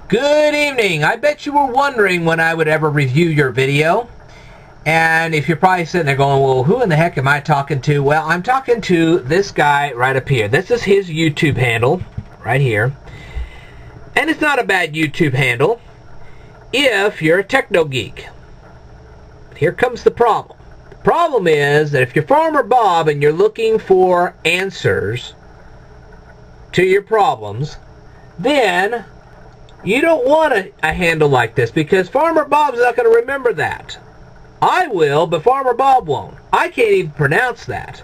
Good evening. I bet you were wondering when I would ever review your video. And if you're probably sitting there going, well, who in the heck am I talking to? Well, I'm talking to this guy right up here. This is his YouTube handle right here. And it's not a bad YouTube handle if you're a techno geek. But here comes the problem. The problem is that if you're Farmer Bob and you're looking for answers to your problems, then you don't want a handle like this, because Farmer Bob's not going to remember that. I will, but Farmer Bob won't. I can't even pronounce that.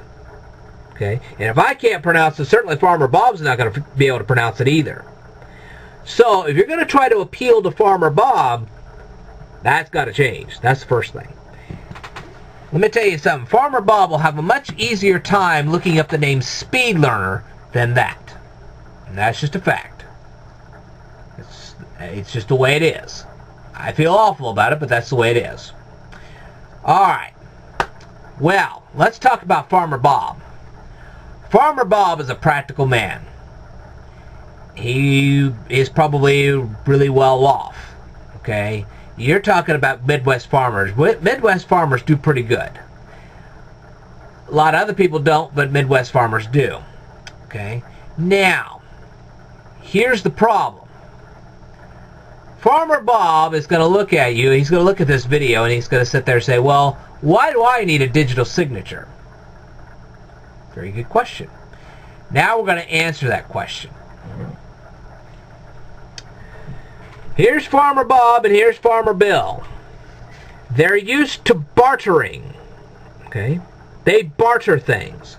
Okay? And if I can't pronounce it, certainly Farmer Bob's not going to be able to pronounce it either. So, if you're going to try to appeal to Farmer Bob, that's got to change. That's the first thing. Let me tell you something. Farmer Bob will have a much easier time looking up the name Speed Learner than that. And that's just a fact. It's just the way it is. I feel awful about it, but that's the way it is. Alright. Well, let's talk about Farmer Bob. Farmer Bob is a practical man. He is probably really well off. Okay? You're talking about Midwest farmers. Midwest farmers do pretty good. A lot of other people don't, but Midwest farmers do. Okay? Now, here's the problem. Farmer Bob is going to look at you, he's going to look at this video, and he's going to sit there and say, well, why do I need a digital signature? Very good question. Now we're going to answer that question. Here's Farmer Bob and here's Farmer Bill. They're used to bartering. Okay? They barter things.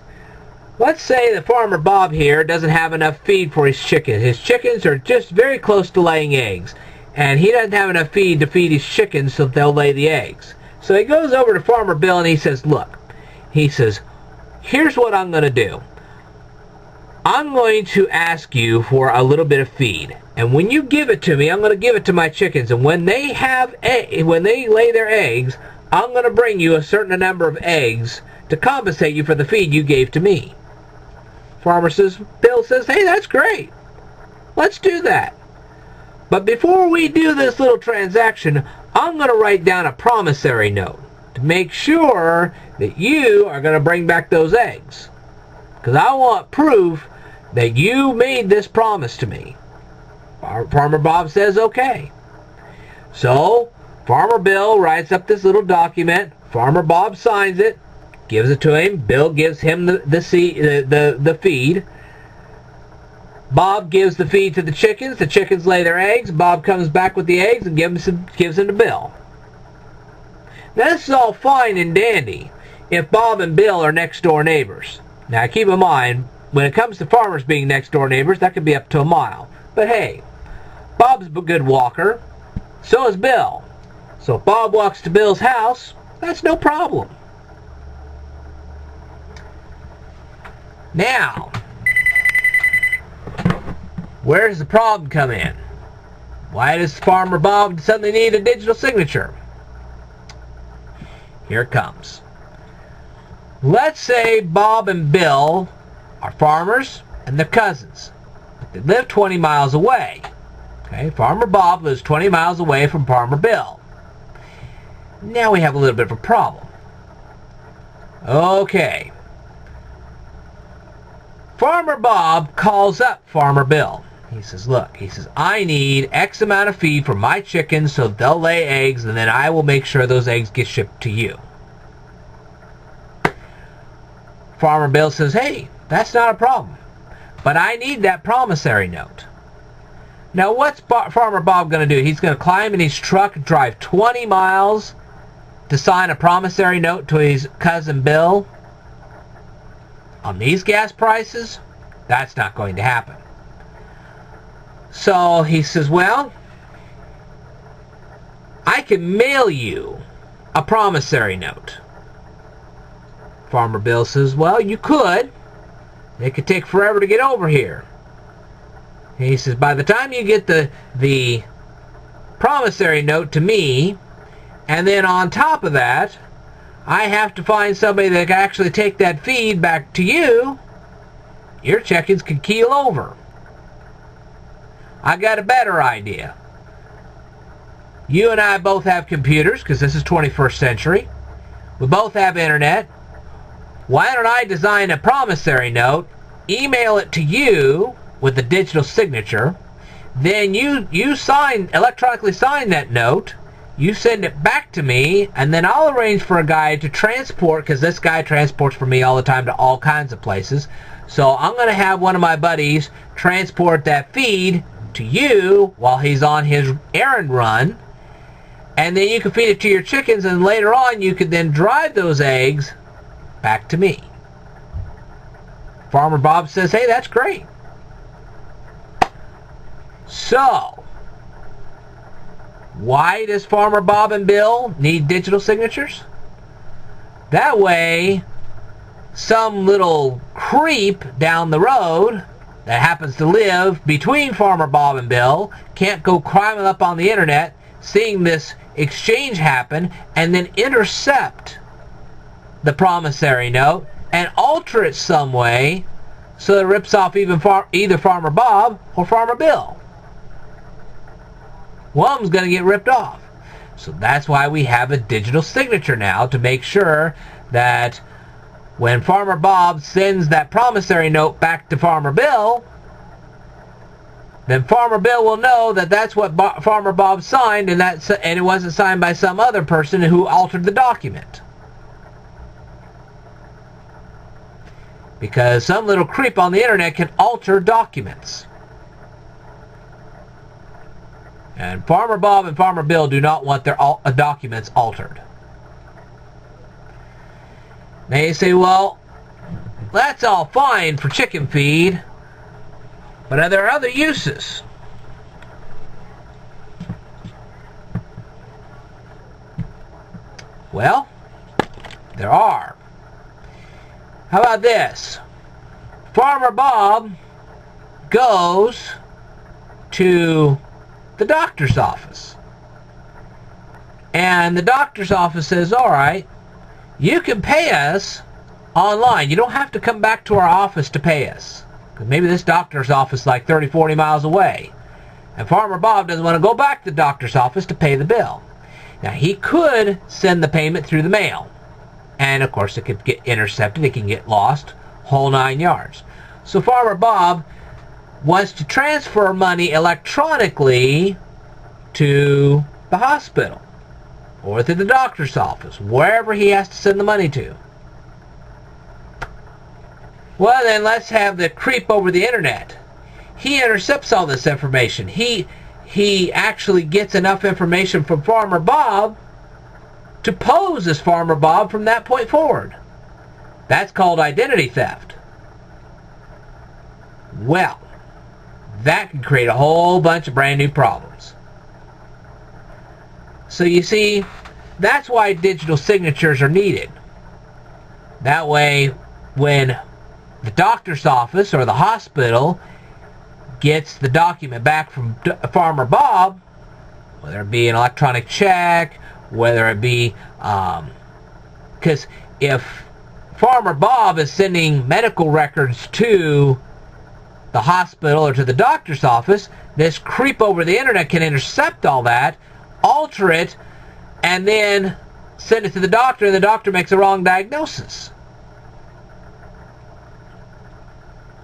Let's say that Farmer Bob here doesn't have enough feed for his chickens. His chickens are just very close to laying eggs. And he doesn't have enough feed to feed his chickens so they'll lay the eggs. So he goes over to Farmer Bill and he says, look, he says, here's what I'm going to do. I'm going to ask you for a little bit of feed. And when you give it to me, I'm going to give it to my chickens. And when they lay their eggs, I'm going to bring you a certain number of eggs to compensate you for the feed you gave to me. Bill says, hey, that's great. Let's do that. But before we do this little transaction, I'm going to write down a promissory note to make sure that you are going to bring back those eggs. Because I want proof that you made this promise to me. Farmer Bob says, okay. So, Farmer Bill writes up this little document. Farmer Bob signs it, gives it to him. Bill gives him the feed. Bob gives the feed to the chickens. The chickens lay their eggs. Bob comes back with the eggs and gives them to Bill. Now, this is all fine and dandy if Bob and Bill are next door neighbors. Now, keep in mind, when it comes to farmers being next door neighbors, that could be up to a mile. But hey, Bob's a good walker. So is Bill. So if Bob walks to Bill's house, that's no problem. Now, where does the problem come in? Why does Farmer Bob suddenly need a digital signature? Here it comes. Let's say Bob and Bill are farmers and they're cousins. But they live 20 miles away. Okay, Farmer Bob lives 20 miles away from Farmer Bill. Now we have a little bit of a problem. Okay. Farmer Bob calls up Farmer Bill. He says, look, I need X amount of feed for my chickens so they'll lay eggs, and then I will make sure those eggs get shipped to you. Farmer Bill says, hey, that's not a problem, but I need that promissory note. Now, what's Farmer Bob going to do? He's going to climb in his truck and drive 20 miles to sign a promissory note to his cousin Bill? On these gas prices, that's not going to happen. So he says, well, I can mail you a promissory note. Farmer Bill says, well, you could. It could take forever to get over here. And he says, by the time you get the promissory note to me, and then on top of that, I have to find somebody that can actually take that feed back to you, your chickens could keel over. I got a better idea. You and I both have computers, because this is 21st century. We both have internet. Why don't I design a promissory note, email it to you with a digital signature, then you electronically sign that note, you send it back to me, and then I'll arrange for a guy to transport, because this guy transports for me all the time to all kinds of places. So I'm going to have one of my buddies transport that feed to you while he's on his errand run, and then you can feed it to your chickens, and later on you could then drive those eggs back to me. Farmer Bob says, hey, that's great. So, why does Farmer Bob and Bill need digital signatures? That way, some little creep down the road that happens to live between Farmer Bob and Bill can't go climbing up on the internet, seeing this exchange happen, and then intercept the promissory note and alter it some way so that it rips off either Farmer Bob or Farmer Bill. One of them's going to get ripped off. So that's why we have a digital signature now, to make sure that when Farmer Bob sends that promissory note back to Farmer Bill, then Farmer Bill will know that that's what Farmer Bob signed, and it wasn't signed by some other person who altered the document. Because some little creep on the internet can alter documents. And Farmer Bob and Farmer Bill do not want their documents altered. Now you say, well, that's all fine for chicken feed, but are there other uses? Well, there are. How about this? Farmer Bob goes to the doctor's office. And the doctor's office says, all right, you can pay us online. You don't have to come back to our office to pay us. Because maybe this doctor's office is like 30, 40 miles away. And Farmer Bob doesn't want to go back to the doctor's office to pay the bill. Now, he could send the payment through the mail. And, of course, it could get intercepted. It can get lost, whole 9 yards. So Farmer Bob wants to transfer money electronically to the hospital or to the doctor's office, wherever he has to send the money to. Well, then let's have the creep over the internet. He intercepts all this information. He actually gets enough information from Farmer Bob to pose as Farmer Bob from that point forward. That's called identity theft. Well, that can create a whole bunch of brand new problems. So you see, that's why digital signatures are needed. That way, when the doctor's office or the hospital gets the document back from Farmer Bob, whether it be an electronic check, whether it be, because if Farmer Bob is sending medical records to the hospital or to the doctor's office, this creep over the internet can intercept all that, alter it, and then send it to the doctor, and the doctor makes a wrong diagnosis.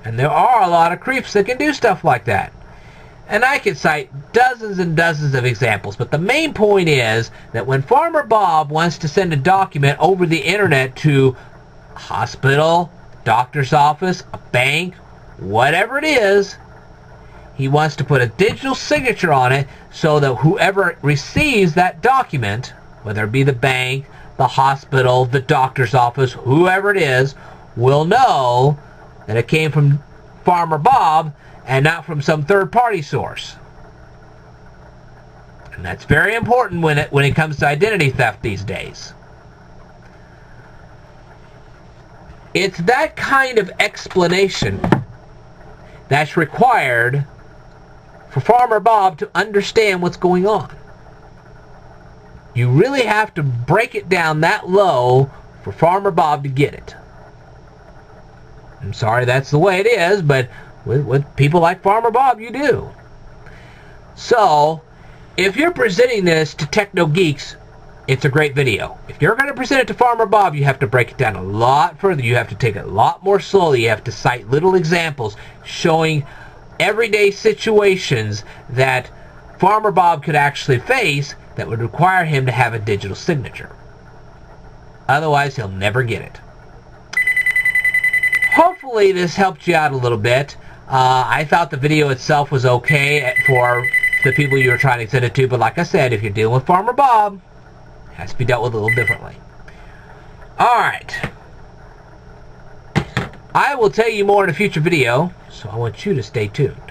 And there are a lot of creeps that can do stuff like that. And I could cite dozens and dozens of examples, but the main point is that when Farmer Bob wants to send a document over the internet to a hospital, doctor's office, a bank, whatever it is, he wants to put a digital signature on it so that whoever receives that document, whether it be the bank, the hospital, the doctor's office, whoever it is, will know that it came from Farmer Bob and not from some third-party source. And that's very important when it comes to identity theft these days. It's that kind of explanation that's required for Farmer Bob to understand what's going on. You really have to break it down that low for Farmer Bob to get it. I'm sorry that's the way it is, but with people like Farmer Bob, you do. So, if you're presenting this to techno geeks, it's a great video. If you're going to present it to Farmer Bob, you have to break it down a lot further. You have to take it a lot more slowly. You have to cite little examples showing everyday situations that Farmer Bob could actually face that would require him to have a digital signature. Otherwise, he'll never get it. Hopefully this helped you out a little bit. I thought the video itself was okay for the people you were trying to send it to, but like I said, if you're dealing with Farmer Bob, it has to be dealt with a little differently. Alright. I will tell you more in a future video, so I want you to stay tuned.